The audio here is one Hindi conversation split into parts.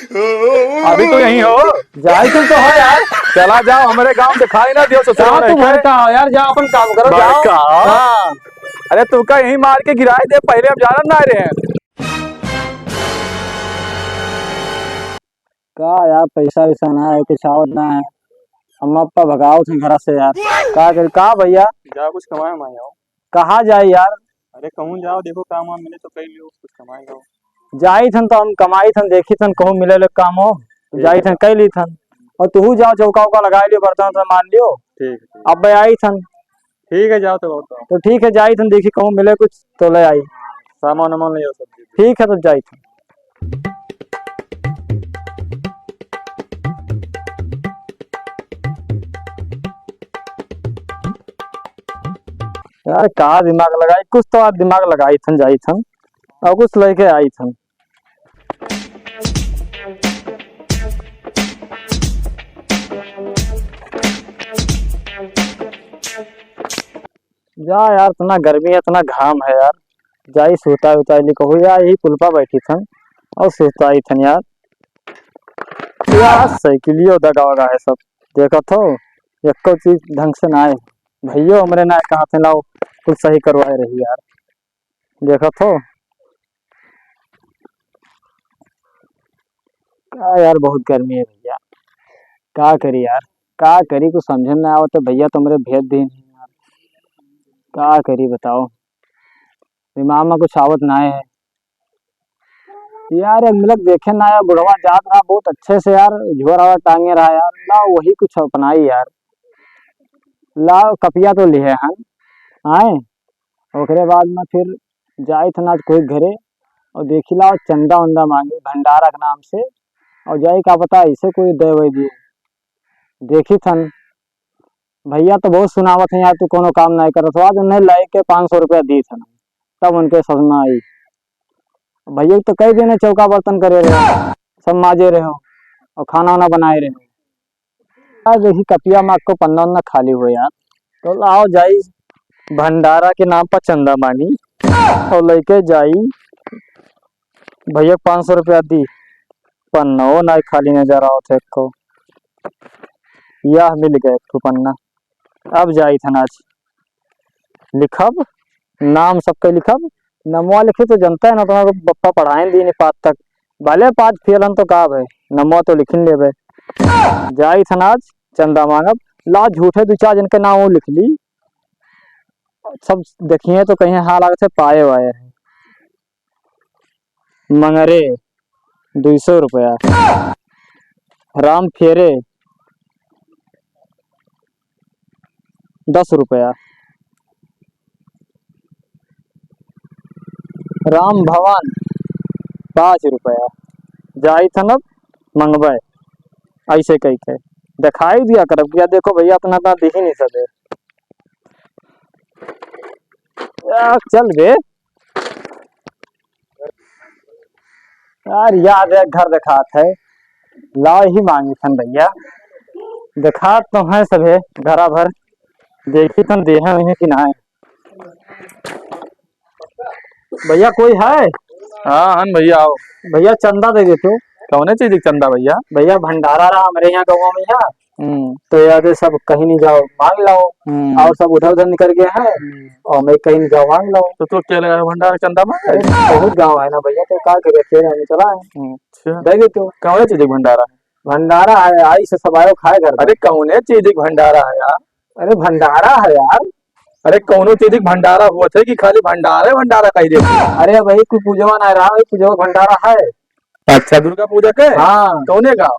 अभी तो यही हो। जाए तुम तो हो यार। चला जाओ, हमारे गांव दिखाई ना दियो जाओ तुम घर का हो यार, जाओ अपन काम करो, जाओ। का। हाँ अरे तुमका यही मार के गिराए दे, पहले हम जाना ना रहे हैं। का यार, पैसा वैसा ना है, कुछ आवत ना है। अम्मा पापा भगाओ थे घर से यार। का कर का भैया। जाओ कुछ कमाए माए आओ। कहाँ जाए यार। अरे कहूँ जाओ, देखो काम वाम मिले तो कई लियो, कुछ कमाए जाओ। जाई थन तो हम कमाई थन, देखी थन कहूँ मिले ले काम हो। जाई थन कई ली थन। और तू जाओ चौका उका लगा लियो, बर्तन वर्तन मान लियो। ठीक है अब मैं आई थन। ठीक है, जाओ तो बहुत तो ठीक है, जाई थन देखी कहूँ मिले कुछ तो ले आई। सामान वामान ले आओ सब। ठीक है तो जाई थन। यार कहाँ दिमाग लगाई, कुछ तो आज दिमाग लगाई थन, जाई थन और कुछ लेके आई थन। जा यार, इतना गर्मी है, इतना घाम है यार। जाई सोता उता ली कहू यार, यही पुल पर बैठी थन और सोता ही थन यार। यार साइकिलियो दगा वगा है सब, देखा थो एको चीज ढंग से ना आए। भैयो हमरे ना कहा थे लाओ कुछ सही करवाए रही यार, देखा थो। का यार बहुत गर्मी है भैया, का करी यार, का करी कुछ समझ में ना आवत तो भैया तुमरे भेज दी नहीं यार। का करी बताओ, दिमाग में कुछ आवत ना है यार। एक मिलक देखे ना यार, बुढ़वा जात रहा बहुत अच्छे से यार, झोरा टांगे रहा यार, ला वही कुछ अपनाई यार। ला कपिया तो लिए हैं आए, ओकरे बाद में फिर जाए थे ना कोई घरे और देखी ला चंदा वंदा मांगे भंडारा के नाम से। और जाए का पता ऐसे कोई दे वही दिए, देखी थन भैया तो बहुत सुनावत है यार, तू कोनो काम नहीं करत हो। आज उन्हें लाई के 500 रुपया दी थन, तब उनके समझ में आई। भैया तो कई दिन चौका बर्तन करे रहे, सब माजे रहे हो और खाना वाना बनाए रहे हो। आज देखी कपिया में आपको पन्ना वन्ना खाली हो यार, तो आओ जाई भंडारा के नाम पर चंदा मांगी और लेके जाई। भैया 500 रुपया दी, पन्ना वो ना खाली नजर आओ थे को। यह मिल गए तो पन्ना। अब जाई थन आज लिखब, नाम सबके लिखब। नमवा लिखे तो जनता है ना, तुम्हारे पप्पा पढ़ाए दी नहीं 5 तक, भले 5 फेलन तो का भाई नमवा तो लिख ले। जाई थन आज चंदा मांगब, ला झूठे 2-4 जन के नाम वो लिख ली, सब देखिए तो कहीं हाल आगे से पाए वाए है। मंगरे 200 रुपया, राम फेरे 10 रुपया, राम भवन 5 रुपया। जाई थन अब मंगवाए ऐसे कही के दिखाई दिया करब क्या, देखो भैया अपना तो दिख ही नहीं सके यार। चल बे यार, याद है घर दिखात है, लाओ ही मांगी थन भैया। दिखात तो है सभे घरा भर, देखी तन देहा है कि ना है। भैया कोई है। हाँ हन भैया आओ। भैया चंदा दे देते हो। कौन चीज चंदा भैया। भैया भंडारा रहा हमारे यहाँ गाँव में यहाँ, तो यार सब कहीं नहीं जाओ मांग लाओ, और सब उधर उधर निकल गए हैं और मैं कहीं नहीं जाओ मांग लाओ। तो क्या लगा भंडारा चंदा मांग। अरे बहुत गाँव है ना भैया, तो का करे फिर हमें चला है। अच्छा दे देते हो। कौन चीज भंडारा। भंडारा है, आई से सब आयो खाए घर। अरे कौन चीज भंडारा है यार। अरे भंडारा है यार। अरे कौनो चीज भंडारा हुआ थे कि खाली भंडारा भंडारा कही देते। अरे भाई कोई पूजवा ना रहा, पूजवा भंडारा है। अच्छा दुर्गा पूजा के। हाँ कौने गाँव।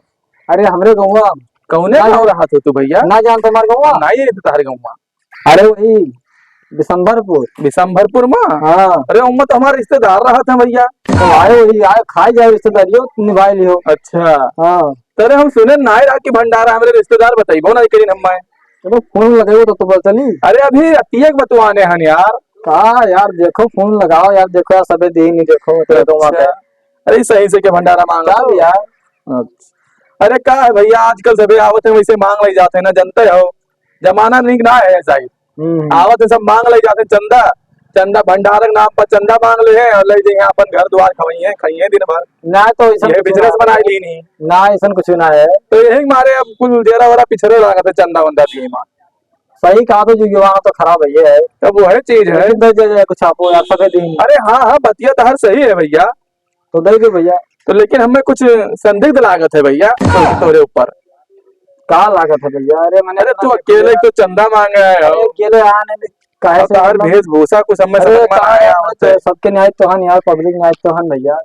अरे हमरे गाँव कौने गाँव रहा था तू भैया। ना जानते हमारे गाँव नहीं तुम्हारे गाँव। अरे वही बिशंभरपुर। बिशंभरपुर में। हाँ अरे उम्मा तो हमारा रिश्तेदार रहा था भैया। तो आए वही आए खाए जाए रिश्तेदारियों निभाए लियो। अच्छा हाँ तेरे हम सुने ना रहा कि भंडारा हमारे रिश्तेदार बताइबो ना करी हम। चलो फोन लगाओ तो पता चली। अरे अभी अतियक बतवाने हन यार। हाँ यार देखो फोन लगाओ यार, देखो यार सबे दे नहीं देखो तेरे तो वहाँ पे। अरे सही से के भंडारा मांगा यार। अच्छा अरे का है भैया, आजकल सभी आवत है वैसे मांग ले जाते हैं ना, जनते हो जमाना नहीं ना है ऐसा ही। आवत है सब मांग ले जाते चंदा, चंदा भंडारक नाम पर चंदा मांग ले है और ले जाइए अपन घर द्वार खवाइए खाइए दिन भर। ना तो ऐसा ये बिजनेस बनाई ली नहीं ना ऐसा कुछ ना है। तो यही मारे अब कुल जेरा वरा पिछड़े लागत है चंदा वंदा दिए मां। सही कहा तो युवा तो खराब है। तब वो है चीज है। दे दे कुछ आपको यार सके दिन। अरे हाँ हाँ बतिया तो हर सही है भैया। तो दे दे भैया। तो लेकिन हमें कुछ संदिग्ध लागत है भैया तोरे ऊपर। कहाँ लागत है भैया? अरे मैंने अरे तू अकेले तो चंदा मांग रहा है अकेले आने काहे से तार वेशभूषा कुछ समझ अरे समझ में कहाँ आया है? तो सबके न्याय तो हन यार, पब्लिक न्याय तो हन भैया।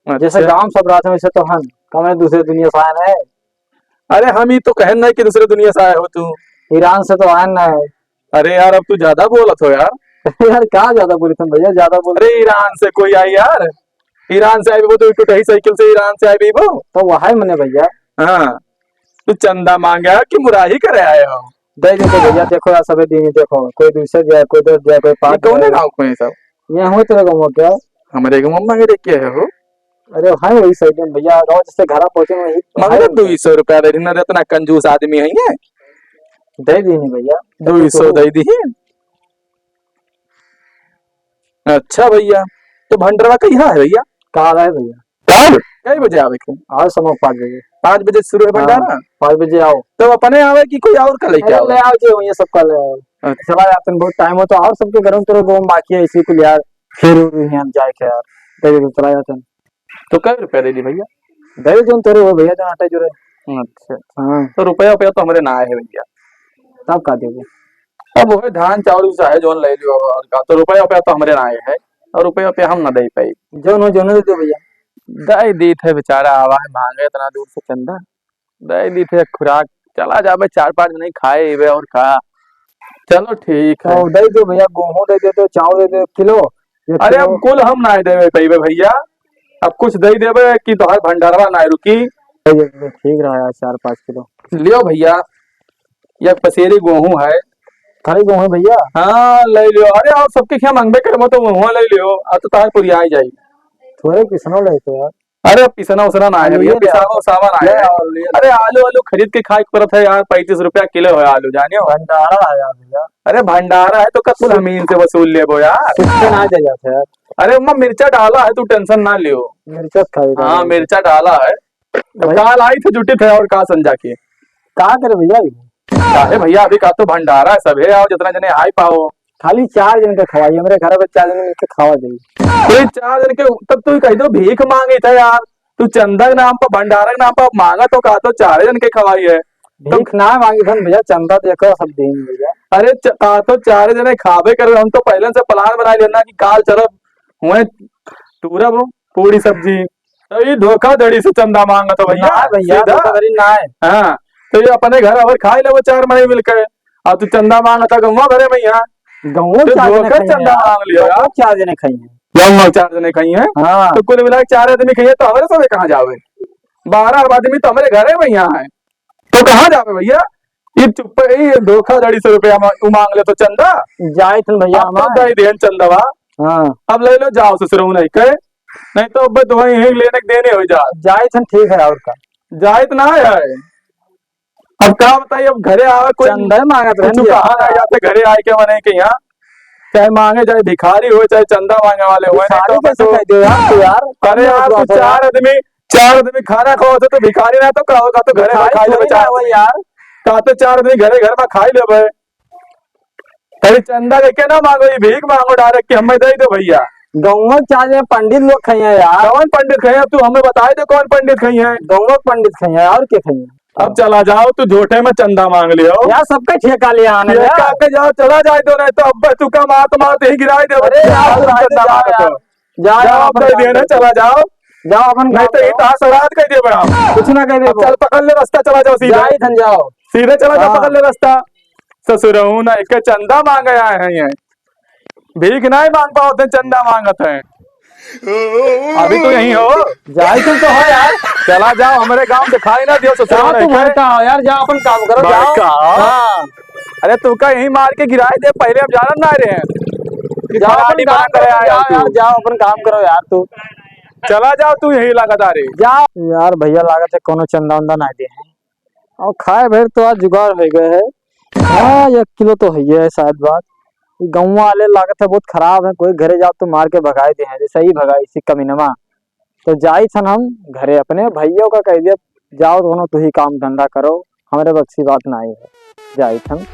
जैसे अच्छा। गांव सब रात में वैसे तो हन कम दूसरे दुनिया से आए है। अरे हम ही तो कहन नहीं कि दूसरे दुनिया से आए हो तू। ईरान से तो आए ना। अरे यार अब तू ज्यादा बोलत हो यार। यार कहाँ ज्यादा बोली तुम भैया? ज्यादा बोल। अरे ईरान से कोई आई यार। ईरान से आई वो तो टूटी साइकिल से ईरान से आई वो। तो वहा मैंने भैया। हाँ तू चंदा मांगा कि मुराही करे आए हो? दे दे भैया। देखो यार सभी दिन देखो, कोई दूसरे जाए कोई दोस्त जाए कोई ये पास कौन है गाँव में सब? यहाँ हुए तेरे गाँव क्या? हमारे गाँव में मांगे क्या है हो? अरे हाँ वही सही में भैया, गाँव जैसे घर पहुंचे वही मांगे 200 रुपया दे ना इतना कंजूस आदमी है ये। दे दी नहीं भैया। 200 दे दी। अच्छा भैया तो भंडरवा कहाँ है भैया? कहाँ है भैया? कब कई बजे आवे के? आज समय 5 बजे। 5 बजे शुरू है भंडारा? 5 बजे आओ। तो अपने आवे कि कोई और का लेके अरे ले आओ जो ये सब कर ले आओ। अच्छा। चला जाते हैं बहुत टाइम हो तो और सबके घर में तेरे को बाकी है इसी को यार। फिर यहाँ जाए के यार तेरे को चला जाते हैं। तो कई रुपया दे दी भैया? दे जो तेरे हो भैया जो आटे जुड़े। अच्छा हाँ तो रुपया रुपया तो हमारे ना है भैया। तब का देंगे? अब वो धान चावल सा है जोन ले लियो और का तो रुपया रुपया तो हमारे ना है और रुपया रुपया हम ना दे पाई। जो दे दो भैया। दे दी थे बेचारा आवा है मांगे इतना दूर से चंदा। दे दी थे खुराक चला जाबे 4-5 नहीं खाए इबे और खा। चलो ठीक है। तो दे दो भैया, गेहूं दे दे तो चावल दे दे किलो। अरे अब कुल हम ना देवे पैबे भैया। अब कुछ दे देवे कि तोहर भंडारवा ना रुकी। ठीक रहा यार 4-5 किलो लियो भैया। ये पसेरी गेहूं है। खाली गेहूं भैया? हाँ ले लियो। अरे आप सबके क्या मांगबे करे तो वहाँ ले लियो। अब तो तार पूरी आ जाई। थोड़े किसनो ले तो यार। अरे पिसना उसना ना है भैया, पिसावा उसावा ना है। अरे आलू आलू खरीद के खाए पड़त है यार, 35 रुपया किलो है आलू जानियो। भंडारा है यार भैया। अरे भंडारा है तो कब जमीन से वसूल लेबो यार। कितने ना दे जाते यार। अरे उम्मा मिर्चा डाला है तू टेंशन ना लियो। मिर्चा खाएगा? हाँ मिर्चा डाला है। तो काल आई थे जुटी थे और का संजा के का करे भैया? अरे भैया अभी का तो भंडारा है सब है आओ जितना जने आई पाओ। खाली 4 दिन का खवाइए मेरे घर पे, 4 दिन मिलकर खावा देगी। कोई 4 दिन के तब तू कह दो भीख मांगी था यार। तू चंदा के नाम पर भंडारा के नाम पर मांगा तो का तो 4 दिन के खवाई है। भीख ना मांगी धन भैया, चंदा देखो सब दिन भैया। अरे का तो 4 जने खावे कर हम तो पहले से प्लान बना लेना कि काल चलब हुए टूरब पूरी सब्जी। तो ये धोखाधड़ी से चंदा मांगा तो भैया भैया धोखाधड़ी ना है। हाँ तो ये अपने घर और खाई ले वो 4 महीने मिलकर। अब तू चंदा मांगा था गवा भरे भैया। गऊ चंदा मांग लियो यार। 4 जने खाइए। 4 जने खाई है। हाँ तो कुल मिला 4 आदमी खाइए तो हमारे सब कहाँ जावे? 12 आदमी तो हमारे घर भैया है तो कहाँ जावे भैया? ये चुप ये धोखाधड़ी से रुपया मांग ले तो चंदा जाए थे भैया हमारे देन चंदवा। हाँ अब ले लो जाओ ससुर नहीं कहे नहीं तो अब दो यही लेने के देने हो जाए थे ठीक है। और का जाए तो ना है। अब क्या बताइए अब घरे आवे कोई चंदा मांगा कुछ कहा ना जाते घरे आए के मने के यहाँ चाहे मांगे चाहे भिखारी हो चाहे चंदा मांगे वाले हो। अरे यार तू 4 आदमी खाना खाओ तो भिखारी ना तो कहो का तो घरे में खाई ले यार। का तो 4 आदमी घरे घर में खाई ले कहीं चंदा लेके ना मांगो ये भीख मांगो डायरेक्ट कि हमें दे दो भैया। गौवा 4 जने पंडित लोग खाई है यार। कौन पंडित खाई है? तू हमें बताए दो कौन पंडित खाई है? गौवा पंडित खाई है और क्या खाई है? अब चला जाओ तू झूठे में चंदा मांग लियो यार सबका ठेका लिया आने के जाओ चला जाए दो नहीं तो अब तू का मात मात ही गिराई दे। अरे जाओ देना चला जाओ जाओ अपन नहीं तो इतना सराद कह दिए बड़ा कुछ ना कह दे। चल पकड़ ले रास्ता चला जाओ सीधे जाओ सीधे चला जाओ पकड़ ले रास्ता। ससुर ना एक चंदा मांग आए हैं ये भीख नहीं मांग पाओ चंदा मांगत है। अभी तो यही हो जाए तुम तो हो यार। चला जाओ हमारे गांव दिखाई ना दियो ससुर यार जाओ अपन काम करो हाँ। अरे तू का यही मार के गिराए दे पहले अब जाना ना रहे हैं। जाओ अपन काम करो यार। तू चला जाओ तू यही लगातार जाओ यार भैया लागत है कोनो चंदा उंदा ना दे और खाए भर तो आज जुगाड़ हो गए है। हाँ 1 किलो तो है शायद बात। गाँव वाले लागत है बहुत खराब है, कोई घरे जाओ तो मार के भगाए दे हैं, जैसे ही भगाई इसी कमीनवा। तो जाई सन हम घरे अपने भैया का कह दिया जाओ दोनों तू ही काम धंधा करो, हमारे बस की बात ना आई है, जाई सन।